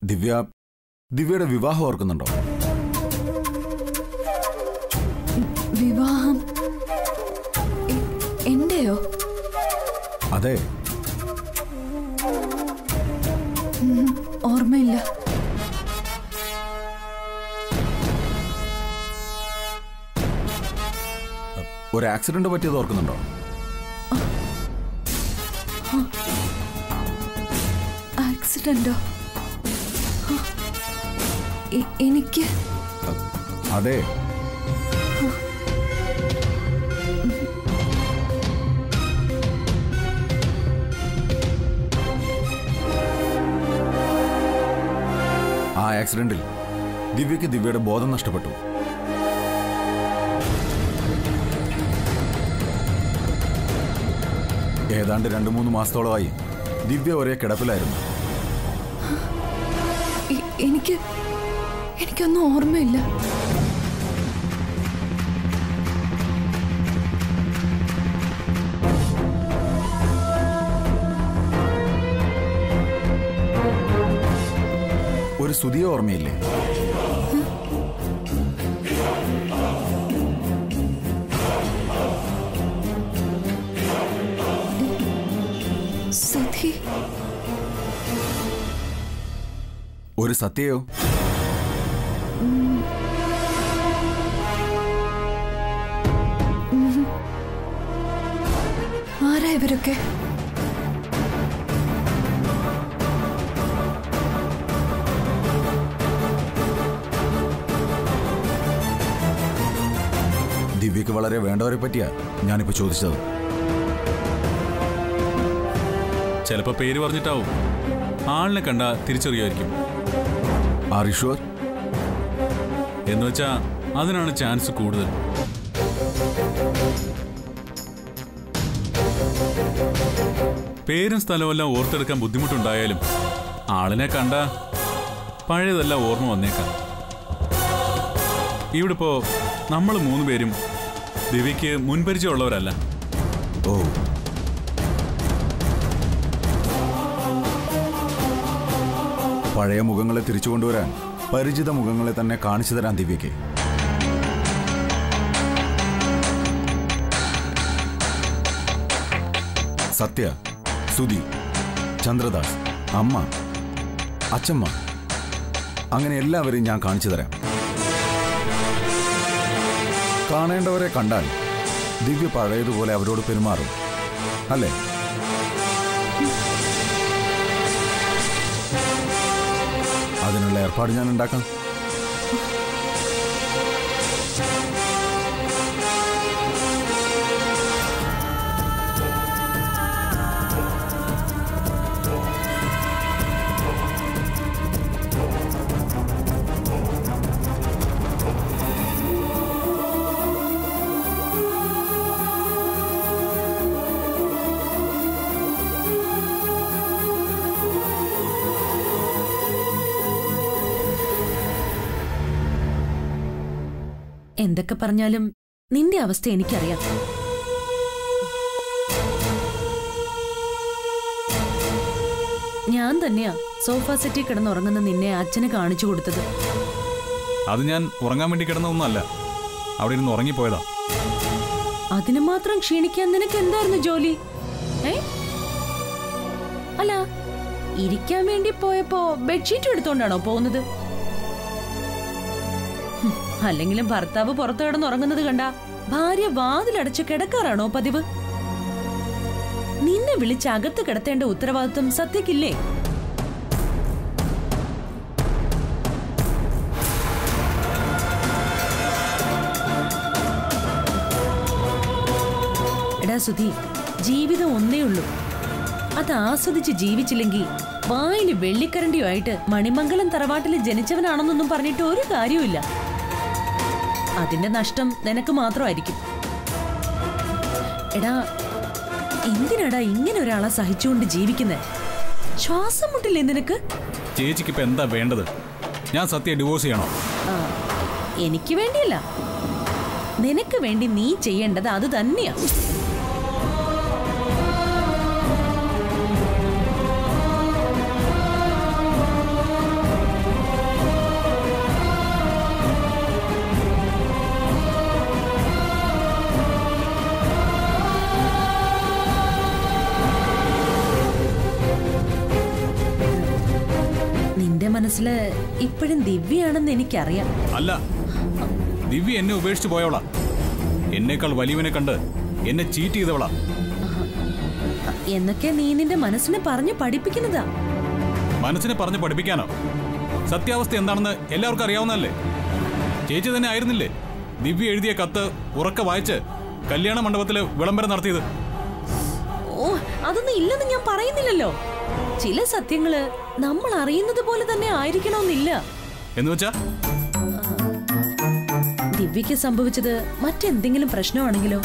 ദിവ്യയുടെ വിവാഹം ഓർക്കുന്നുണ്ടോ? വിവാഹം എന്റെയോ? അതെ. ഓർമ്മയില്ല. ഒരു ആക്സിഡന്റ് പറ്റിയത് ഓർക്കുന്നുണ്ടോ? ആക്സിഡന്റോ? എനിക്ക്? അതെ. ആ ആക്സിഡന്റിൽ ദിവ്യയ്ക്ക് ദിവ്യയുടെ ബോധം നഷ്ടപ്പെട്ടു. ഏതാണ്ട് 2-3 മാസത്തോളമായി ദിവ്യ ഒരേ കിടപ്പിലായിരുന്നു. എനിക്കൊന്നും ഓർമ്മയില്ല. ഒരു സ്തുതിയെ ഓർമ്മയില്ലേ? സുധി? ഒരു സത്യയോ? ആരാ ഇവരൊക്കെ? ദിവ്യക്ക് വളരെ വേണ്ടവരെ പറ്റിയാ ഞാനിപ്പോ ചോദിച്ചത്. ചിലപ്പോ പേര് പറഞ്ഞിട്ടാവും. ആളിനെ കണ്ട തിരിച്ചറിയായിരിക്കും. Are you sure? എന്നുവെച്ചാ അതിനാണ് ചാൻസ് കൂടുതൽ. പേരും സ്ഥലവും എല്ലാം ഓർത്തെടുക്കാൻ ബുദ്ധിമുട്ടുണ്ടായാലും ആളിനെ കണ്ട പഴയതെല്ലാം ഓർമ്മ വന്നേക്കാം. ഇവിടെ ഇപ്പോ നമ്മൾ 3 പേരും ദിവ്യയ്ക്ക് മുൻപരിചയമുള്ളവരല്ല. ഓ, പഴയ മുഖങ്ങളെ തിരിച്ചു കൊണ്ടുവരാൻ പരിചിത മുഖങ്ങളെ തന്നെ കാണിച്ചു തരാൻ ദിവ്യയ്ക്ക്. സത്യ, സുധി, ചന്ദ്രദാസ്, അമ്മ, അച്ചമ്മ, അങ്ങനെ എല്ലാവരെയും ഞാൻ കാണിച്ചു തരാം. കാണേണ്ടവരെ കണ്ടാൽ ദിവ്യ പഴയതുപോലെ അവരോട് പെരുമാറും, അല്ലേ? അതിനുള്ള ഏർപ്പാട് ഞാൻ ഉണ്ടാക്കാം. എന്തൊക്കെ പറഞ്ഞാലും നിന്റെ അവസ്ഥ എനിക്കറിയാം. ഞാൻ തന്നെയാ സോഫ സെറ്റിൽ കിടന്നുറങ്ങുന്ന നിന്നെ അച്ഛന് കാണിച്ചു കൊടുത്തത്. അത് ഞാൻ ഉറങ്ങാൻ വേണ്ടി കിടന്നൊന്നല്ല, അവിടെ ഇരുന്ന് ഉറങ്ങിപ്പോയതാ. അതിന് മാത്രം ക്ഷീണിക്കാൻ നിനക്ക് എന്തായിരുന്നു ജോലി? അല്ല, ഇരിക്കാൻ വേണ്ടി പോയപ്പോ ബെഡ്ഷീറ്റ് എടുത്തോണ്ടാണോ പോകുന്നത്? അല്ലെങ്കിലും ഭർത്താവ് പുറത്തു കിടന്നുറങ്ങുന്നത് കണ്ട ഭാര്യ വാതിലടച്ച് കിടക്കാറാണോ പതിവ്? നിന്നെ വിളിച്ച് അകത്ത് കിടത്തേണ്ട ഉത്തരവാദിത്വം സത്യക്കില്ലേ? എടാ സുധി, ജീവിതം ഒന്നേ ഉള്ളൂ. അത് ആസ്വദിച്ച് ജീവിച്ചില്ലെങ്കിൽ വായില് വെള്ളിക്കരണ്ടിയുമായിട്ട് മണിമംഗലം തറവാട്ടിൽ ജനിച്ചവനാണെന്നൊന്നും പറഞ്ഞിട്ട് ഒരു കാര്യമില്ല. അതിന്റെ നഷ്ടം നിനക്ക് മാത്രമായിരിക്കും. എടാ, എന്തിനാടാ ഇങ്ങനെ ഒരാളെ സഹിച്ചുകൊണ്ട് ജീവിക്കുന്നേ? ശ്വാസം മുട്ടില്ലേ നിനക്ക്? ചേച്ചിക്ക് ഇപ്പൊ എന്താ വേണ്ടത്? ഞാൻ സത്യ ഡിവോഴ്സ് ചെയ്യണോ? എനിക്ക് വേണ്ടിയല്ല, നിനക്ക് വേണ്ടി നീ ചെയ്യേണ്ടത് അത് തന്നെയാ. സുധിയുടെ മനസ്സില് ഇപ്പോഴും ദിവ്യയാണെന്ന് എനിക്കറിയാം. അല്ല, ദിവ്യ എന്നെ ഉപേക്ഷിച്ചു പോയവളാ. എന്നേക്കാൾ വലിയവനെ കണ്ട് എന്നെ ചീറ്റ് ചെയ്തവളാ. എന്നൊക്കെ നീ നിന്റെ മനസ്സിനെ പറഞ്ഞു പഠിപ്പിക്കുന്നതാ. മനസ്സിനെ പറഞ്ഞു പഠിപ്പിക്കാനോ? സത്യാവസ്ഥ എന്താണെന്ന് എല്ലാവർക്കും അറിയാവുന്നതല്ലേ? ചേച്ചി തന്നെ ആയിരുന്നില്ലേ ദിവ്യ എഴുതിയ കത്ത് ഉറക്കെ വായിച്ച് കല്യാണ മണ്ഡപത്തില് വിളംബരം നടത്തിയത്? ഓ, അതൊന്നും ഇല്ലെന്ന് ഞാൻ പറയുന്നില്ലല്ലോ. ചില സത്യങ്ങള് നമ്മൾ അറിയുന്നത് പോലെ തന്നെ ആയിരിക്കണമെന്നില്ല. എന്നുവെച്ചാ ദിവ്യക്ക് സംഭവിച്ചത് മറ്റെന്തെങ്കിലും പ്രശ്നമാണെങ്കിലോ?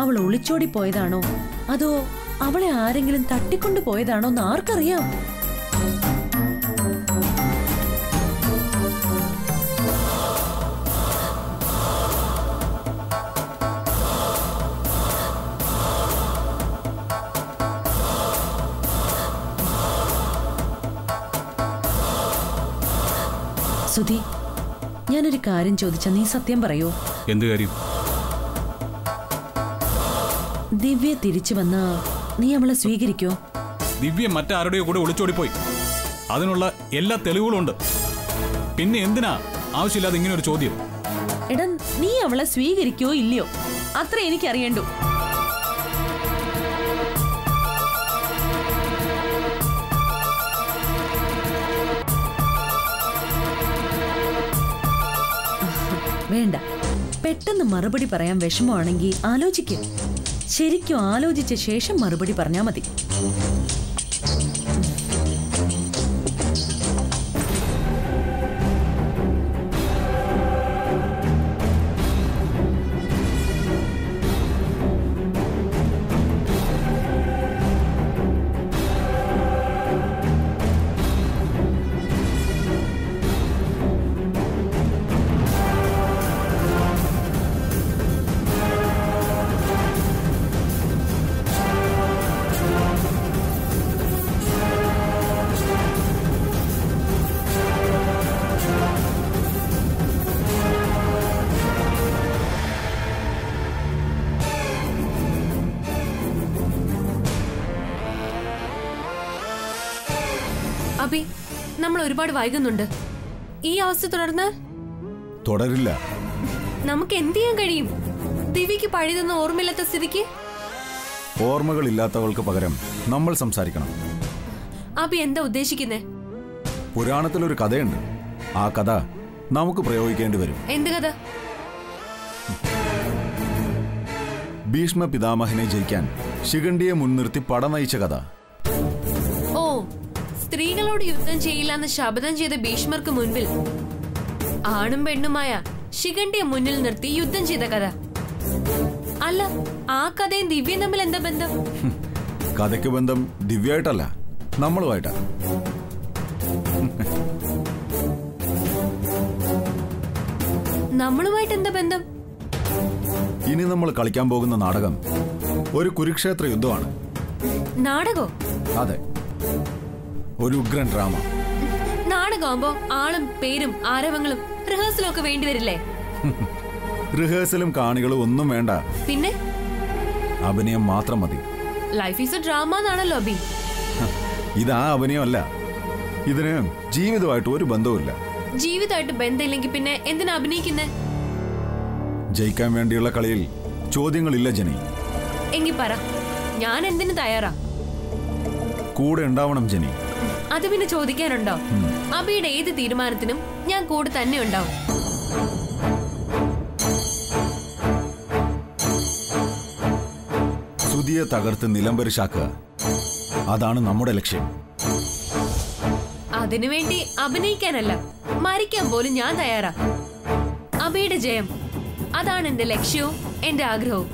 അവൾ ഒളിച്ചോടി പോയതാണോ അതോ അവളെ ആരെങ്കിലും തട്ടിക്കൊണ്ടു പോയതാണോ എന്ന് ആർക്കറിയാം? സുധി, ഞാനൊരു കാര്യം ചോദിച്ചാ നീ സത്യം പറയോ? എന്ത് കാര്യം? ദിവ്യ തിരിച്ചു വന്നാ നീ അവളെ സ്വീകരിക്കോ? ദിവ്യ മറ്റാരുടെയോ കൂടെ ഒളിച്ചോടിപ്പോയി. അതിനുള്ള എല്ലാ തെളിവുകളും ഉണ്ട്. പിന്നെ എന്തിനാ ആവശ്യമില്ലാതെ ഇങ്ങനെ ഒരു ചോദ്യം? എടാ, നീ അവളെ സ്വീകരിക്കോ ഇല്ലയോ അത്ര എനിക്കറിയണ്ടു. വേണ്ട, പെട്ടെന്ന് മറുപടി പറയാൻ വിഷമമാണെങ്കിൽ ആലോചിക്കും. ശരിക്കും ആലോചിച്ച ശേഷം മറുപടി പറഞ്ഞാ മതി. അബി, നമ്മൾ ഒരുപാട് വൈകുന്നുണ്ട്. ഈ അവസ്ഥ തുടരില്ല. നമുക്ക് എന്ത് ചെയ്യാൻ കഴിയും? ദിവ്യക്ക് പഴയതൊന്നും ഓർമ്മയില്ലാത്ത സ്ഥിതിക്ക് ഓർമ്മകളില്ലാത്തവൾക്ക് പകരം നമ്മൾ സംസാരിക്കണം. അബി എന്താ ഉദ്ദേശിക്കുന്നേ? പുരാണത്തിലൊരു കഥയുണ്ട്. ആ കഥ നമുക്ക് പ്രയോഗിക്കേണ്ടി വരും. എന്ത് കഥ? ഭീഷ്മ പിതാമഹനെ ജയിക്കാൻ ശിഖണ്ഡിയെ മുൻനിർത്തി പട നയിച്ച കഥ. ഓ, സ്ത്രീകളോട് യുദ്ധം ചെയ്യില്ലെന്ന് ശപഥം ചെയ്ത ഭീഷ്മർക്ക് മുൻപിൽ ആണും പെണ്ണുമായ ശിഖണ്ഡിയെ മുന്നിൽ നിർത്തി യുദ്ധം ചെയ്ത കഥ. അല്ല, ആ കഥയും ദിവ്യയും തമ്മിൽ എന്താ ബന്ധം? കഥയ്ക്ക് ബന്ധം ദിവ്യമായിട്ടല്ല, നമ്മളുമായിട്ടാ. നമ്മളുമായിട്ട് എന്താ ബന്ധം? ഇനി നമ്മൾ കളിക്കാൻ പോകുന്ന നാടകം ഒരു കുരുക്ഷേത്ര യുദ്ധമാണ്. നാടകോ? അതെ, ഒരു ഉഗ്രൻ ഡ്രാമ. നാടകമാകുമ്പോ ആളും പേരും ആരവങ്ങളും റിഹേഴ്സലും ഒക്കെ വേണ്ടിവരില്ലേ? റിഹേഴ്സലും കാണികളും ഒന്നും വേണ്ട. പിന്നെ അഭിനയം മാത്രം മതി. ലൈഫ് ഈസ് എ ഡ്രാമ എന്നാണല്ലോ അബി. ഇതാ അഭിനയമല്ല. ഇതിന് ജീവിതമായിട്ട് ഒരു ബന്ധവുമില്ല. ജീവിതമായിട്ട് ബന്ധമില്ലെങ്കിൽ പിന്നെ എന്തിനാ അഭിനയിക്കുന്നേ? ജയിക്കാൻ വേണ്ടിയുള്ള കളിയിൽ ചോദ്യങ്ങളില്ല ജനി. എങ്കി പറ, ഞാൻ എന്തിനു തയ്യാറാ? കൂടെ ഉണ്ടാവണം ജനി. അത് പിന്നെ ചോദിക്കാനുണ്ടോ? അബിയുടെ ഏത് തീരുമാനത്തിനും ഞാൻ കൂടെ തന്നെ ഉണ്ടാവും. സുധിയെ തകർത്ത് നിലംപരിശാക്കുക, അതാണ് നമ്മുടെ ലക്ഷ്യം. അതിനുവേണ്ടി അഭിനയിക്കാനല്ല, മരിക്കാൻ പോലും ഞാൻ തയ്യാറാ. അബിയുടെ ജയം, അതാണ് എന്റെ ലക്ഷ്യവും എന്റെ ആഗ്രഹവും.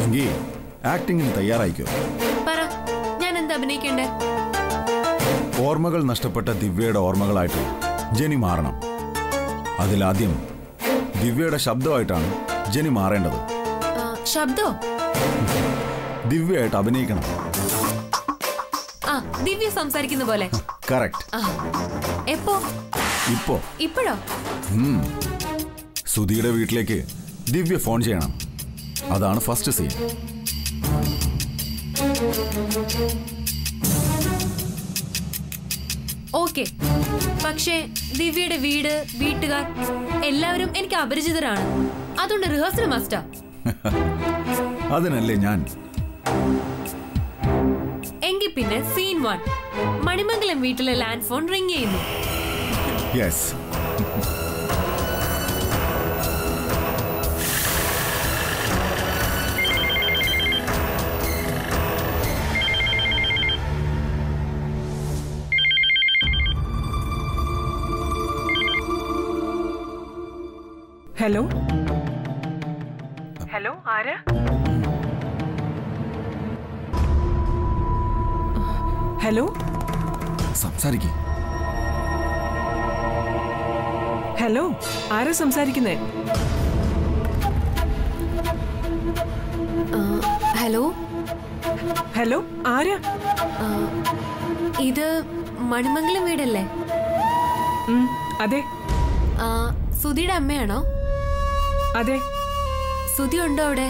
എങ്കിൽ ആക്ടിങ്ങിന് തയ്യാറായിക്കോ. പറ, ഞാൻ എന്താ അഭിനയിക്കണ്ടേ? ഓർമ്മകൾ നഷ്ടപ്പെട്ട ദിവ്യയുടെ ഓർമ്മകളായിട്ട് ജനി മാറണം. അതിലാദ്യം ദിവ്യയുടെ ശബ്ദമായിട്ടാണ് ജനി മാറേണ്ടത്. ശബ്ദോ? ദിവ്യയായിട്ട് അഭിനയിക്കണം. ആ, ദിവ്യ സംസാരിക്കുന്ന പോലെ. കറക്റ്റ്. എപ്പോ? ഇപ്പോ. ഇപ്പോഴോ? സുധിയുടെ വീട്ടിലേക്ക് ദിവ്യ ഫോൺ ചെയ്യണം. അതാണ് ഫസ്റ്റ് സീൻ. ഓക്കെ. പക്ഷേ ദിവ്യയുടെ വീട്, വീട്ടുകാർ എല്ലാവരും എനിക്ക് അപരിചിതരാണ്. അതുകൊണ്ട് റിഹേഴ്സൽ മസ്റ്റാ. അതിനല്ലേ ഞാൻ. എങ്കിൽ പിന്നെ സീൻ 1. മണിമംഗലം വീട്ടിലെ ലാൻഡ് ഫോൺ റിംഗ് ചെയ്യുന്നു. യെസ്. ഹലോ ഹലോ, ആരാ? ഹലോ, സംസാരിക്കേ. ഹലോ, ആരാ സംസാരിക്കുന്നേ? ഹലോ ഹലോ, ആരാ? ഇത് മണിമംഗലം വീടല്ലേ? അതെ. സുധിയുടെ അമ്മയാണോ? അതെ. സുധി ഉണ്ടോ അവിടെ?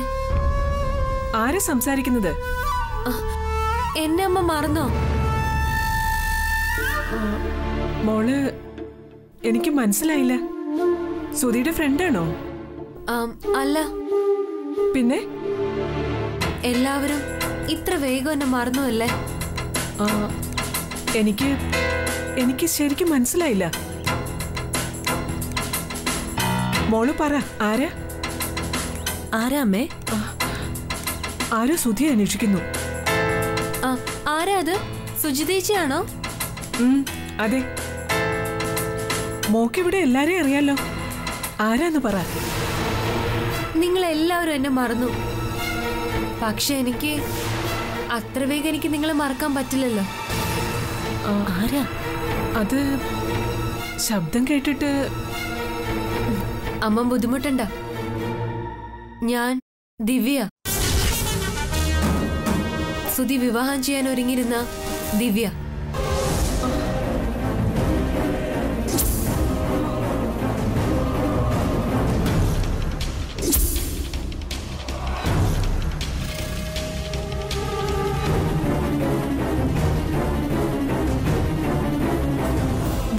ആരാ സംസാരിക്കുന്നത്? എന്നെ അമ്മ മറന്നോ? മോള്, എനിക്ക് മനസ്സിലായില്ല. സുധിയുടെ ഫ്രണ്ടാണോ? അല്ല. പിന്നെ എല്ലാവരും ഇത്ര വേഗം എന്നെ മറന്നു അല്ലേ? എനിക്ക് ശരിക്കും മനസ്സിലായില്ല. മോള് പറ, ആരാ? ആരാ അമ്മേ? ആരോ സുധിയെ അന്വേഷിക്കുന്നു. ആരാ അത്? സുജിതേച്ചിയാണോ? അതെ. മോക്കിവിടെ എല്ലാരെയും അറിയാലോ. ആരാന്ന് പറ. നിങ്ങൾ എല്ലാവരും എന്നെ മറന്നു. പക്ഷെ എനിക്ക് അത്ര വേഗം എനിക്ക് നിങ്ങളെ മറക്കാൻ പറ്റില്ലല്ലോ. ആരാ അത്? ശബ്ദം കേട്ടിട്ട് അമ്മ ബുദ്ധിമുട്ടണ്ട. ഞാൻ ദിവ്യ. സുധി വിവാഹം ചെയ്യാൻ ഒരുങ്ങിയിരുന്ന ദിവ്യ.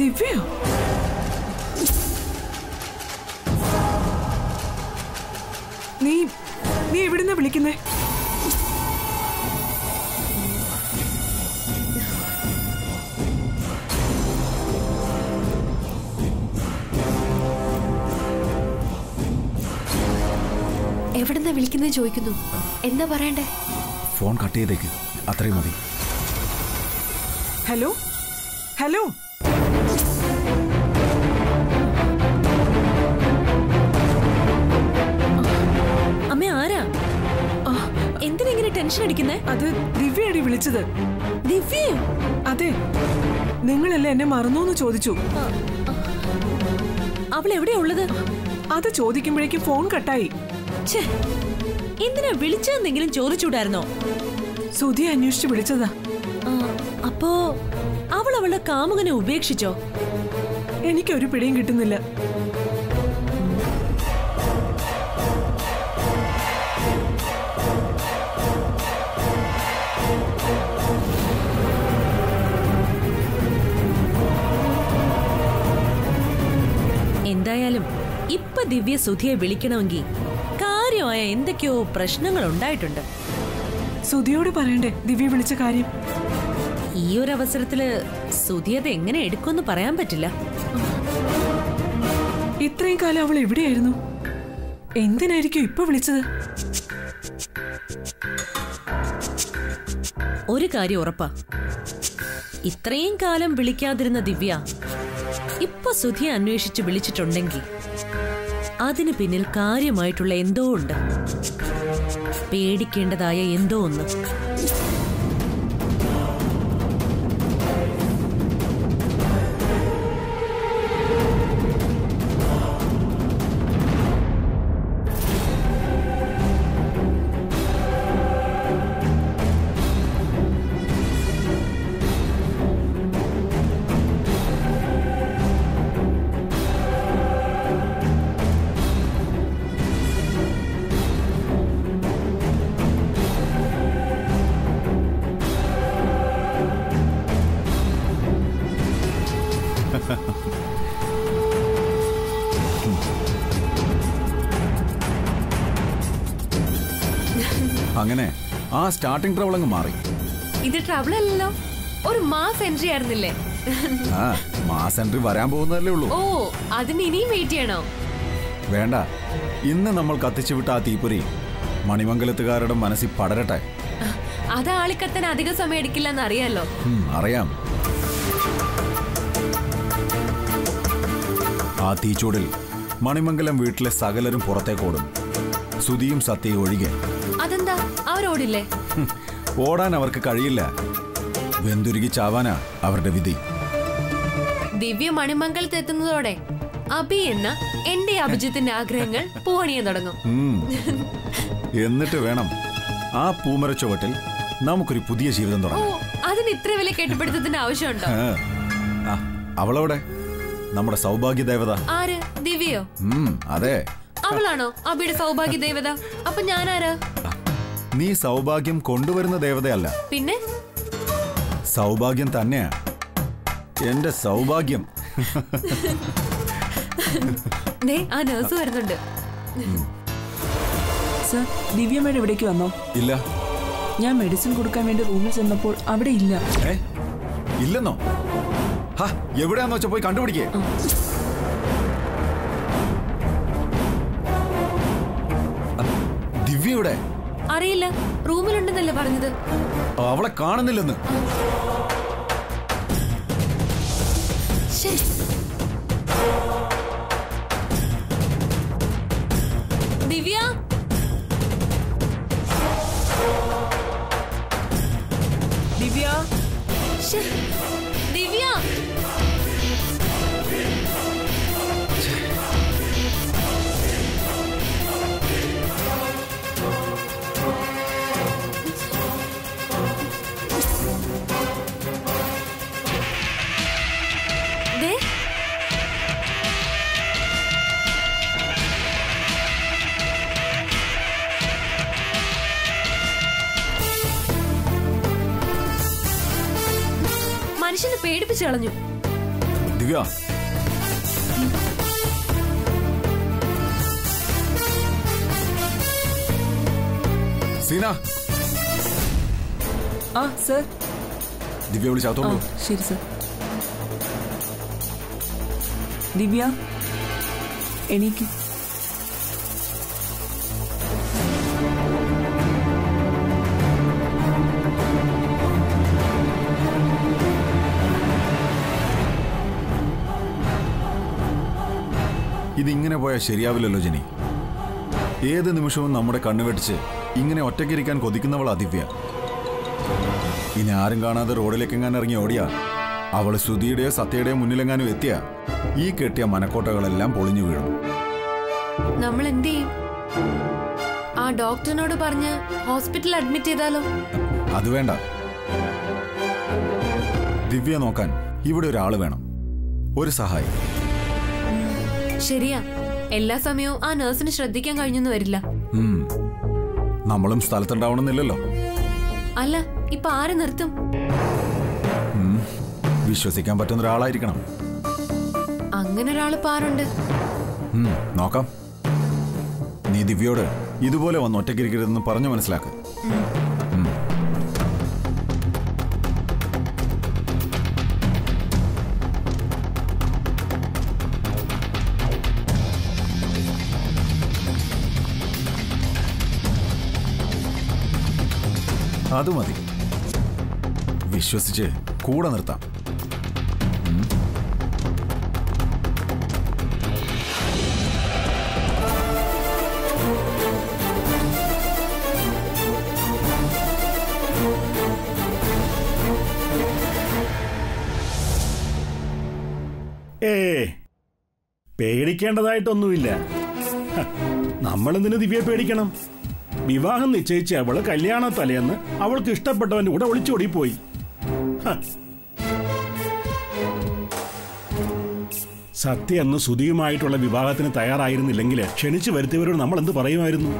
ദിവ്യയോ? നീ എവിടുന്നാ വിളിക്കുന്നേ? എവിടുന്നാ വിളിക്കുന്നത് ചോദിക്കുന്നു. എന്താ പറയണ്ടേ? ഫോൺ കട്ട് ചെയ്തേക്ക്, അത്രയും മതി. Hello hello. അമ്മ, ആരാ? എന്തിനെങ്ങനെ ടെൻഷൻ അടിക്കുന്നേ? അത് ദിവ്യയാടി വിളിച്ചത്. ദിവ്യ? അതെ. നിങ്ങളല്ലേ എന്നെ മറന്നോന്ന് ചോദിച്ചു. അവൾ എവിടെയാ ഉള്ളത്? അത് ചോദിക്കുമ്പോഴേക്കും ഫോൺ കട്ടായി. എന്തിനാ വിളിച്ചതെന്നെങ്കിലും ചോദിച്ചൂടായിരുന്നോ? സുധി അന്വേഷിച്ച് വിളിച്ചതാ. അപ്പോ അവൾ അവളുടെ കാമുകനെ ഉപേക്ഷിച്ചോ? എനിക്കൊരു പിടിയും കിട്ടുന്നില്ല. എന്തായാലും ഇപ്പൊ ദിവ്യ സുധിയെ വിളിക്കണമെങ്കിൽ കാര്യമായ എന്തൊക്കെയോ പ്രശ്നങ്ങൾ ഉണ്ടായിട്ടുണ്ട്. സുധിയോട് പറയണ്ടേ ദിവ്യ വിളിച്ച കാര്യം? ഈ ഒരു അവസരത്തില് സുധി അത് എങ്ങനെ എടുക്കുമെന്ന് പറയാൻ പറ്റില്ല. ഇത്രയും കാലം അവൾ എവിടെയായിരുന്നു? എന്തിനായിരിക്കും ഇപ്പൊ വിളിച്ചത്? ഒരു കാര്യം ഉറപ്പാ, ഇത്രയും കാലം വിളിക്കാതിരുന്ന ദിവ്യ ഇപ്പൊ സുധിയെ അന്വേഷിച്ച് വിളിച്ചിട്ടുണ്ടെങ്കിൽ അതിന് പിന്നിൽ കാര്യമായിട്ടുള്ള എന്തോ ഉണ്ട്. പേടിക്കേണ്ടതായ എന്തോ ഒന്ന്. അങ്ങനെ ആ സ്റ്റാർട്ടിംഗ് ട്രബിൾ അങ്ങ് മാറി. ഇത് ട്രബിൾ അല്ലല്ലോ, ഒരു മാസ് എൻട്രി ആയിരുന്നില്ലേ? ആ മാസ് എൻട്രി വരാൻ പോകുന്നതല്ലേ ഉള്ളൂ. ഓ, അതിന് ഇനിയും വെയിറ്റ് ചെയ്യണോ? വേണ്ട, ഇന്ന് നമ്മൾ കത്തിച്ചു വിട്ട ആ തീപ്പൊരി മണിമംഗലത്തുകാരുടെ മനസ്സിൽ പടരട്ടെ. അത് ആളിക്കത്താൻ അധികം സമയം എടുക്കില്ലെന്ന് അറിയാലോ. അറിയാം. ആ തീച്ചൂടിൽ മണിമംഗലം വീട്ടിലെ സകലരും പുറത്തേക്കോടും, സുധിയും സത്യയും ഒഴികെ. അതെന്താ, അവരോടില്ലേ? ഓടാൻ അവർക്ക് കഴിയില്ല. വെന്തുരുകി ചാവാനാ അവരുടെ വിധി. ദിവ്യ മണിമംഗലത്ത് എത്തുന്നതോടെ അഭി എന്ന എന്റെ അഭിജിത്തിന്റെ ആഗ്രഹങ്ങൾ പൂവണിയാൻ തുടങ്ങും. എന്നിട്ട് വേണം ആ പൂമര ചുവട്ടിൽ നമുക്കൊരു പുതിയ ജീവിതം തുടങ്ങാം. അതിന് ഇത്ര വലിയ കെട്ടിപ്പിടുത്തത്തിന്റെ ആവശ്യമുണ്ടോ? അവളവിടെ നമ്മുടെ സൗഭാഗ്യ ദേവത. ആര്? ദിവ്യയോ? അതെ, അവളാണോ അഭിയുടെ സൗഭാഗ്യ ദേവത? അപ്പൊ ഞാനാരാ? നീ സൗഭാഗ്യം കൊണ്ടുവരുന്ന ദേവതയല്ല, പിന്നെ സൗഭാഗ്യം തന്നെയാ. എന്റെ സൗഭാഗ്യം. ആ നഴ്സ് വരുന്നുണ്ട്. സർ, ദിവ്യമേടെ ഇവിടേക്ക് വന്നോ? ഇല്ല. ഞാൻ മെഡിസിൻ കൊടുക്കാൻ വേണ്ടി റൂമിൽ ചെന്നപ്പോൾ അവിടെ ഇല്ല. ഇല്ലെന്നോ? എവിടെയാന്ന് വെച്ചാ പോയി കണ്ടുപിടിക്കേ. ദിവ്യ ഇവിടെ? അറിയില്ല, റൂമിലുണ്ടെന്നല്ലേ പറഞ്ഞത്. അവളെ കാണുന്നില്ലെന്ന്. ദിവ്യ, ദിവ്യ, ദിവ്യ. മനുഷ്യനെ പേടിപ്പിച്ചു കളഞ്ഞു. ദിവ്യ, സീന. ആ സർ. ദിവ്യ വിളിച്ചാത്തോളൂ. ശരി സർ. ദിവ്യ, എനിക്ക് ഇതിങ്ങനെ പോയാൽ ശരിയാവില്ലല്ലോ ജനി. ഏത് നിമിഷവും നമ്മുടെ കണ്ണുവെട്ടിച്ച് ഇങ്ങനെ ഒറ്റയ്ക്കിരിക്കാൻ കൊതിക്കുന്നവളാ ദിവ്യ. ഇനി ആരും കാണാതെ റോഡിലേക്കെങ്ങാനും ഇറങ്ങി ഓടിയാ, അവള് ശ്രുതിയുടെയോ സത്യയുടെയോ മുന്നിലെങ്ങാനും എത്തിയ ഈ കെട്ടിയ മനക്കോട്ടകളെല്ലാം പൊളിഞ്ഞു വീഴും. നമ്മൾ എന്ത് ചെയ്യും? ആ ഡോക്ടറിനോട് പറഞ്ഞ് ഹോസ്പിറ്റലിൽ അഡ്മിറ്റ് ചെയ്താലോ? അത് വേണ്ട. ദിവ്യ നോക്കാൻ ഇവിടെ ഒരാള് വേണം, ഒരു സഹായം. ശരിയാ, എല്ലാ സമയവും ആ നഴ്സിന് ശ്രദ്ധിക്കാൻ കഴിഞ്ഞെന്ന് വരില്ല. നമ്മളും സ്ഥലത്തുണ്ടാവണമെന്നില്ലല്ലോ. അല്ല, ഇപ്പൊ ആരെ നിർത്തും? വിശ്വസിക്കാൻ പറ്റുന്ന ഒരാളായിരിക്കണം. അങ്ങനെ ഒരാള് പാറുണ്ട്. നോക്കാം. നീ ദിവ്യയോട് ഇതുപോലെ വന്ന് ഒറ്റയ്ക്കിരിക്കരുതെന്ന് പറഞ്ഞു മനസ്സിലാക്ക്. അത് മതി. വിശ്വസിച്ച് കൂടെ നിർത്താം. പേടിക്കേണ്ടതായിട്ടൊന്നുമില്ല. നമ്മളെന്തിനു ദിവ്യയെ പേടിക്കണം? വിവാഹം നിശ്ചയിച്ച അവള് കല്യാണ തലേന്ന് അവൾക്ക് ഇഷ്ടപ്പെട്ടവന്റെ കൂടെ ഒളിച്ചോടിപ്പോയി. സത്യ അന്ന് സുധിയുമായിട്ടുള്ള വിവാഹത്തിന് തയ്യാറായിരുന്നില്ലെങ്കിൽ ക്ഷണിച്ചു വരുത്തിയവരോട് നമ്മൾ എന്ത് പറയുമായിരുന്നു?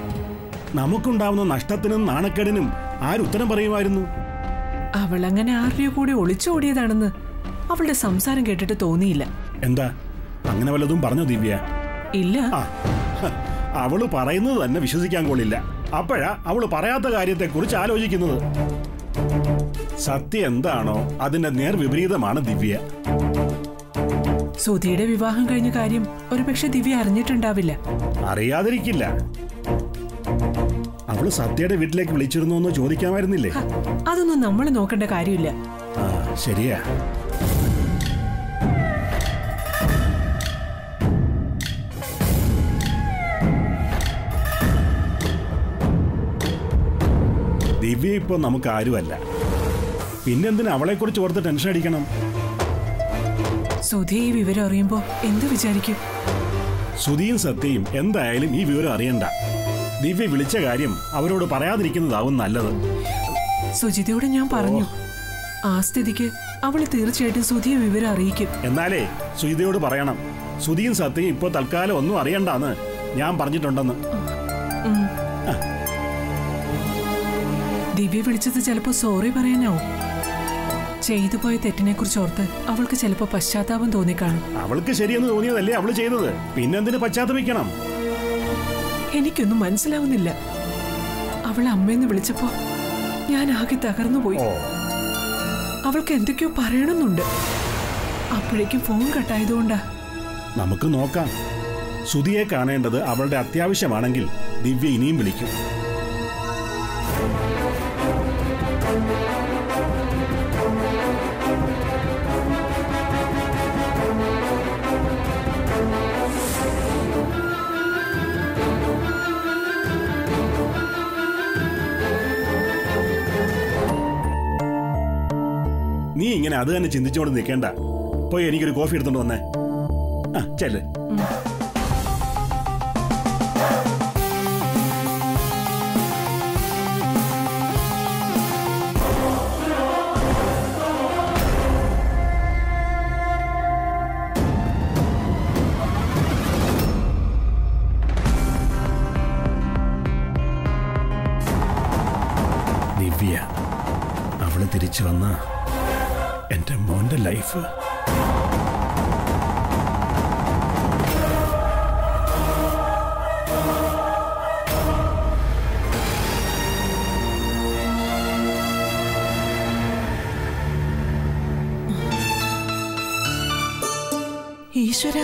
നമുക്കുണ്ടാവുന്ന നഷ്ടത്തിനും നാണക്കേടിനും ആരുത്തരം പറയുമായിരുന്നു? അവളങ്ങനെ ആരുടെയോ കൂടി ഒളിച്ചോടിയതാണെന്ന് അവളുടെ സംസാരം കേട്ടിട്ട് തോന്നിയില്ല. എന്താ അങ്ങനെ വല്ലതും പറഞ്ഞോ ദിവ്യ? ഇല്ല. അവള് പറയുന്നത് തന്നെ വിശ്വസിക്കാൻ കൊള്ളില്ല. അപ്പോഴാ അവള് പറയാത്ത കാര്യത്തെക്കുറിച്ച് ആലോചിക്കുന്നത്. സത്യം എന്താണോ അതിന്റെ നേർവിപരീതമാണ് ദിവ്യ. സുധിയുടെ വിവാഹം കഴിഞ്ഞ കാര്യം ഒരുപക്ഷെ ദിവ്യ അറിഞ്ഞിട്ടുണ്ടാവില്ല. അറിയാതിരിക്കില്ല. അവള് സത്യയുടെ വീട്ടിലേക്ക് വിളിച്ചിരുന്നോ എന്ന് ചോദിക്കാമായിരുന്നില്ലേ? അതൊന്നും നമ്മൾ നോക്കേണ്ട കാര്യമില്ല. ശരിയാ. ദിവ്യ ഇപ്പൊ നമുക്ക് ആരുമല്ല. പിന്നെന്തിനാ അവളെ കുറിച്ച് ഓർത്ത് ടെൻഷൻ അടിക്കണം? സുധി ഈ വിവരം അറിയുമ്പോ എന്ത് വിചാരിക്കും? സുധിയും സത്യയും എന്തായാലും ഈ വിവരം അറിയണ്ട. ദിവ്യ വിളിച്ച കാര്യം അവരോട് പറയാതിരിക്കുന്നതാവും നല്ലത്. സുജിതയോട് ഞാൻ പറഞ്ഞു. ആ സ്ഥിതിക്ക് അവള് തീർച്ചയായിട്ടും സുധിയെ വിവരം അറിയിക്കും. എന്നാലേ സുജിതയോട് പറയണം, സുധിയും സത്യയും ഇപ്പൊ തൽക്കാലം ഒന്നും അറിയണ്ടെന്ന് ഞാൻ പറഞ്ഞിട്ടുണ്ടെന്ന്. ദിവ്യ വിളിച്ചത് ചിലപ്പോ സോറി പറയാനാവും. ചെയ്തു പോയ തെറ്റിനെ കുറിച്ച് ഓർത്ത് അവൾക്ക് ചിലപ്പോ പശ്ചാത്താപം തോന്നിക്കാണും. അവൾക്ക് ശരിയെന്ന് തോന്നിയതല്ലേ അവള് ചെയ്തത്. പിന്നെന്തിന് പശ്ചാത്തപിക്കണം? എനിക്കൊന്നും മനസ്സിലാവുന്നില്ല. അവൾ അമ്മയെന്ന് വിളിച്ചപ്പോ ഞാൻ ആകെ തകർന്നുപോയി. അവൾക്ക് എന്തൊക്കെയോ പറയണമെന്നുണ്ട്. അപ്പോഴേക്കും ഫോൺ കട്ടായതുകൊണ്ടാ. നമുക്ക് നോക്കാം. സുധിയെ കാണേണ്ടത് അവളുടെ അത്യാവശ്യമാണെങ്കിൽ ദിവ്യ ഇനിയും വിളിക്കും. നീ ഇങ്ങനെ അത് തന്നെ ചിന്തിച്ചോണ്ട് നിൽക്കേണ്ട. പോയി എനിക്കൊരു കോഫി എടുത്തോണ്ട് വന്നേ. ചെല്ല്. ദിവ്യ അവള് തിരിച്ചു വന്ന എന്റെ മോന്റെ ലൈഫ്. ഈശ്വര,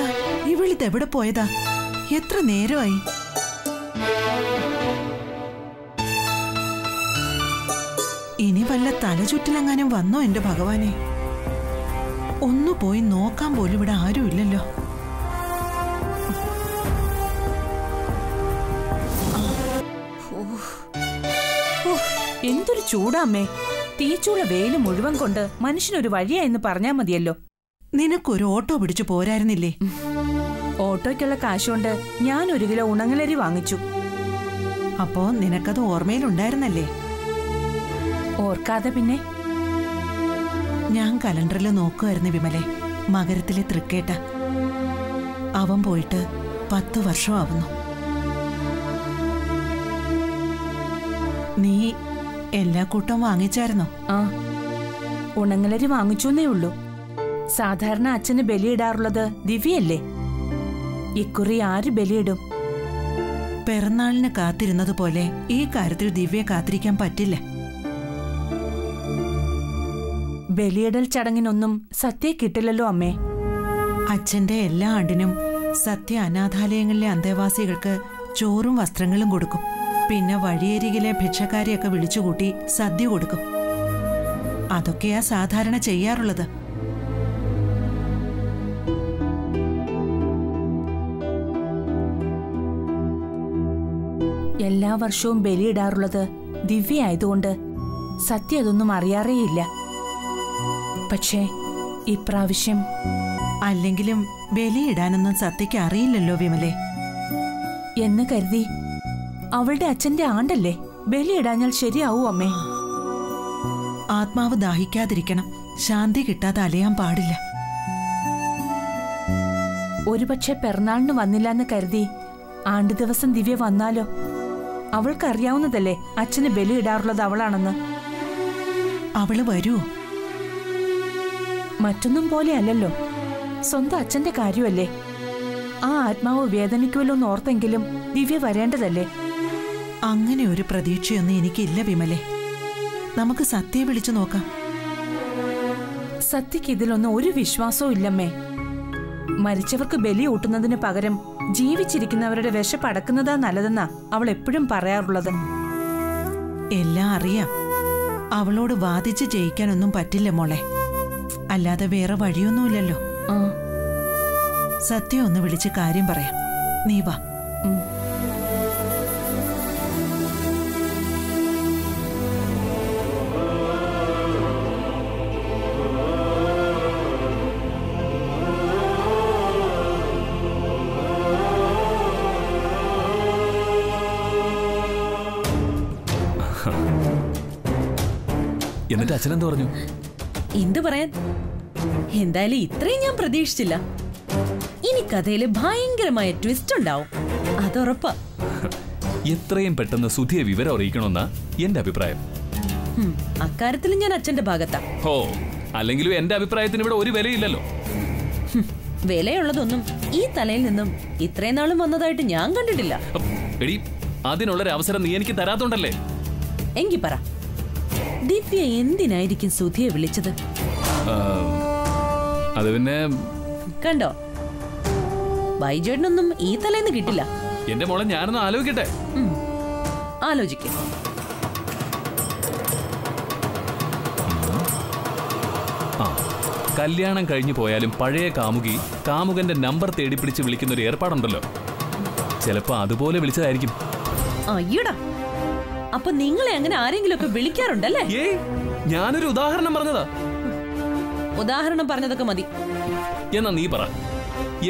ഇവളിതെവിടെ പോയതാ? എത്ര നേരമായി? ഇനി വല്ല തലചുറ്റിലെങ്ങാനും വന്നോ എന്റെ ഭഗവാനെ? ഒന്നു പോയി നോക്കാൻ പോലും ഇവിടെ ആരുമില്ലല്ലോ. എന്തൊരു ചൂടാമ്മേ! തീച്ചൂള വെയില് മുഴുവൻ കൊണ്ട് മനുഷ്യനൊരു വഴിയായെന്ന് പറഞ്ഞാ മതിയല്ലോ. നിനക്കൊരു ഓട്ടോ പിടിച്ചു പോരായിരുന്നില്ലേ? ഓട്ടോയ്ക്കുള്ള കാശുകൊണ്ട് ഞാൻ 1 കിലോ ഉണങ്ങലരി വാങ്ങിച്ചു. അപ്പോ നിനക്കത് ഓർമ്മയിലുണ്ടായിരുന്നല്ലേ? ഓർക്കാതെ പിന്നെ? ഞാൻ കലണ്ടറിൽ നോക്കുമായിരുന്നു വിമലെ. മകരത്തിലെ തൃക്കേട്ട. അവൻ പോയിട്ട് 10 വർഷമാവുന്നു. നീ എല്ലാ കൂട്ടവും വാങ്ങിച്ചായിരുന്നോ? ആ, ഉണങ്ങലരി വാങ്ങിച്ചേ ഉള്ളൂ. സാധാരണ അച്ഛന് ബലിയിടാറുള്ളത് ദിവ്യയല്ലേ. ഇക്കുറി ആര് ബലിയിടും? പിറന്നാളിന് കാത്തിരുന്നത് പോലെ ഈ കാര്യത്തിൽ ദിവ്യ കാത്തിരിക്കാൻ പറ്റില്ല. ബലിയിടൽ ചടങ്ങിനൊന്നും സത്യ കിട്ടില്ലല്ലോ അമ്മേ. അച്ഛന്റെ എല്ലാ ആണ്ടിനും സത്യ അനാഥാലയങ്ങളിലെ അന്തേവാസികൾക്ക് ചോറും വസ്ത്രങ്ങളും കൊടുക്കും. പിന്നെ വഴിയരികിലെ ഭിക്ഷക്കാരെയൊക്കെ വിളിച്ചുകൂട്ടി സദ്യ കൊടുക്കും. അതൊക്കെയാ സാധാരണ ചെയ്യാറുള്ളത്. എല്ലാ വർഷവും ബലിയിടാറുള്ളത് ദിവ്യ ആയതുകൊണ്ട് സത്യ അതൊന്നും അറിയാറേയില്ല. പക്ഷേ ഇപ്രാവശ്യം അല്ലെങ്കിലും ബലിയിടാനൊന്നും സത്യയ്ക്ക് അറിയില്ലല്ലോ വിമലെ. എന്ന് കരുതി അവളുടെ അച്ഛന്റെ ആണ്ടല്ലേ, ബലിയിടാഞ്ഞാൽ ശരിയാവൂ അമ്മേ? ആത്മാവ് ദാഹിക്കാതിരിക്കണം. ശാന്തി കിട്ടാതെ അലയാൻ പാടില്ല. ഒരുപക്ഷെ പിറന്നാളിന് വന്നില്ലെന്ന് കരുതി ആണ്ട് ദിവസം ദിവ്യ വന്നാലോ? അവൾക്കറിയാവുന്നതല്ലേ അച്ഛന് ബലിയിടാറുള്ളത് അവളാണെന്ന്. അവള് വരൂ? മറ്റൊന്നും പോലെ അല്ലല്ലോ, സ്വന്തം അച്ഛന്റെ കാര്യമല്ലേ. ആ ആത്മാവ് വേദനിക്കുമല്ലോ എന്ന് ഓർത്തെങ്കിലും ദിവ്യ വരേണ്ടതല്ലേ. അങ്ങനെ ഒരു പ്രതീക്ഷയൊന്നും എനിക്കില്ല വിമലെ. നമുക്ക് സത്യയെ വിളിച്ചു നോക്കാം. സത്യക്ക് ഇതിലൊന്നും ഒരു വിശ്വാസവും ഇല്ലമ്മേ. മരിച്ചവർക്ക് ബലി ഊട്ടുന്നതിന് പകരം ജീവിച്ചിരിക്കുന്നവരുടെ വിശപ്പടക്കുന്നതാ നല്ലതെന്നാ അവൾ എപ്പോഴും പറയാറുള്ളത്. എല്ലാം അറിയാം. അവളോട് വാദിച്ച് ജയിക്കാനൊന്നും പറ്റില്ല മോളെ. അല്ലാതെ വേറെ വഴിയൊന്നുമില്ലല്ലോ. സത്യം ഒന്ന് വിളിച്ച് കാര്യം പറയാം. നീ വാ. എന്നിട്ട് അച്ഛനെന്ത് പറഞ്ഞു? എന്ത് പറയാൻ, എന്തായാലും ഇത്രയും ഞാൻ പ്രതീക്ഷിച്ചില്ല. ഇനി കഥയില് ഭയങ്കരമായ ട്വിസ്റ്റ് ഉണ്ടാവും, അതുറപ്പാ. എത്രയും പെട്ടെന്ന് സുധിയെ വിവരം അറിയിക്കണമെന്നാ എന്റെ അഭിപ്രായം. അക്കാര്യത്തിൽ ഞാൻ അച്ഛന്റെ ഭാഗത്താ. ഓ, അല്ലെങ്കിലും എന്റെ അഭിപ്രായത്തിന് ഇവിടെ ഒരു വിലയില്ലല്ലോ. വിലയുള്ളതൊന്നും ഈ തലയിൽ നിന്നും ഇത്രയും നാളും വന്നതായിട്ട് ഞാൻ കണ്ടിട്ടില്ല. എടി, അതിനുള്ളൊരു അവസരം നീ എനിക്ക് തരാത്തോണ്ടല്ലേ. എങ്കി പറ, ദിവ്യ എന്തിനായിരിക്കും സുധിയെ വിളിച്ചത്? അത് പിന്നെ കണ്ടോ, ബൈജേട്ടനൊന്നും ഈ തലേന്ന് കിട്ടില്ല. എന്റെ മോളെ ഞാനൊന്ന് ആലോചിക്കട്ടെ. ആലോചിക്ക. കല്യാണം കഴിഞ്ഞു പോയാലും പഴയ കാമുകി കാമുകന്റെ നമ്പർ തേടി പിടിച്ച് വിളിക്കുന്ന ഒരു ഏർപ്പാടുണ്ടല്ലോ. ചിലപ്പോ അതുപോലെ വിളിച്ചതായിരിക്കും. അയ്യടാ, അപ്പൊ നിങ്ങളെ അങ്ങനെ ആരെങ്കിലും ഒക്കെ വിളിക്കാറുണ്ടല്ലേ? ഞാനൊരു ഉദാഹരണം പറഞ്ഞതാ. ഉദാഹരണം പറഞ്ഞതൊക്കെ മതി. എന്നാ നീ പറ,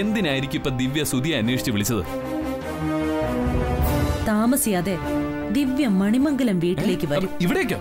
എന്തിനായിരിക്കും ഇപ്പൊ ദിവ്യ സുധിയെ അന്വേഷിച്ച് വിളിച്ചത്? താമസിയാതെ ദിവ്യ മണിമംഗലം വീട്ടിലേക്ക് വരും. ഇവിടേക്കോ?